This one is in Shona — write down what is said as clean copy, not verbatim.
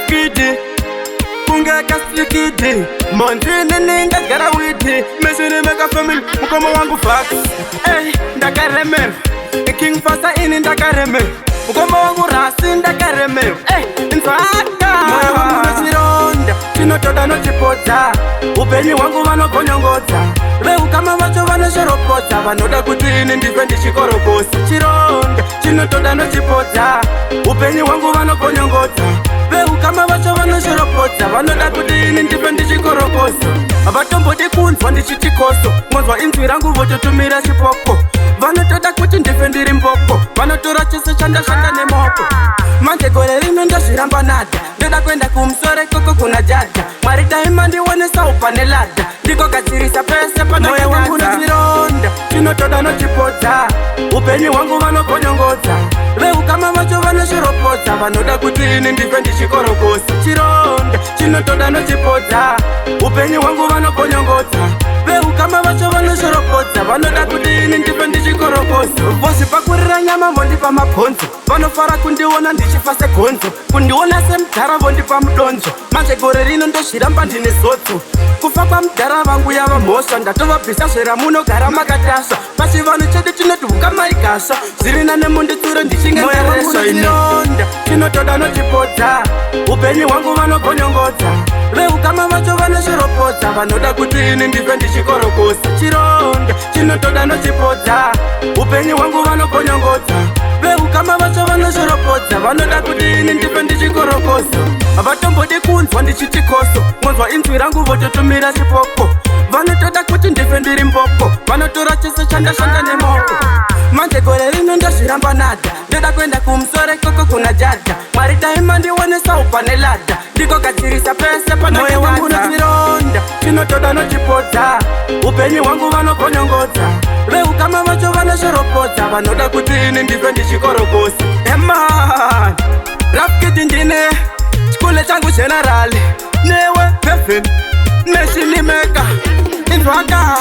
Rafkidi kunga kaslikidi Mondini ninga garawidi Mesini mega family Mukoma wangu fax Ndakaremeru King Fasa ini ndakaremeru Mukoma wangu rasi ndakaremeru Nfaka Moyo wangu nachironda Chinotoda nochipodza Upenyu wangu vanokonyongodza Veu kama vacho vanoshoropodza Vanoda kuti ini ndife ndichikorokosa Chironda chinotoda nochipodza Upenyu wangu vanokonyongodza Veu kama vacho vanoshoropodza Vanoda kuti ini ndife ndichikorokosa Vatombodi kunzwa ndichitikoso Mwanzwa inzwi rangu vototumira chipoko Vanotoda kuti ndife ndiri mboko Vanotora chese chandashanda nemoko Manje gore rino ndozviramba nada Ndoda kwenda kumusore koko kuna jaja Mwari daima ndionesa upane lada Ndiko gadzirisa pese pana moyo wangu nochironda Chinotoda nochipodza Upenyu wangu vanokonyongodza Veu kama vacho vanoshoropodza Vanoda kuti ini ndife ndichikorokosa Chironda chinotoda nochipodza Upenyu wangu vanokonyongodza Veu kama vacho vanoshoropodza Vanoda kuti ini ndife ndichikorokosa Vosi pakurira nyama vondipa mabhonzo Vanofara kundiona ndichifase gonzo Kundiona semudhara vondipa mudonzo Manje gore rino ndozviramba ndine zotso Kufa kwamudhara vangu yava mhosva Ndatovabvisa zvera munogara makatasva Pachivano chedu chinoti ukamaigasva Zvirina nemunditsuro ndichingengeresva inonda Chinotoda nochipodza Upenyu wangu vanokonyongodza Veu kama vacho vanoshoropodza Vanoda kuti ini ndife ndichikorokosa Chironda chinotoda nochipodza Upenyu wangu vanokonyongodza Veu kama vacho vanoshoropodza Vanoda kuti ini ndife ndichikorokosa Vatombodi kunzwa ndichitikoso Mwanzwa inzwi rangu vototumira chipoko Vanotoda kuti ndife ndiri mboko Vanotora chese chandashanda nemoko Manje gore rino ndozviramba nada Ndoda kwenda kumusore koko kuna jaja Mwari daima ndionesa upane lada Ndiko gadzirisa pese pana moyo wangu nochironda Chinotoda nochipodza Upenyu wangu vanokonyongodza Veu kama vacho vanoshoropodza Vanoda kuti ini ndife ndichikorokosa Man Rafkidi ndine Chikule changu generali Newe Pefin Neshilimeka Inzwaka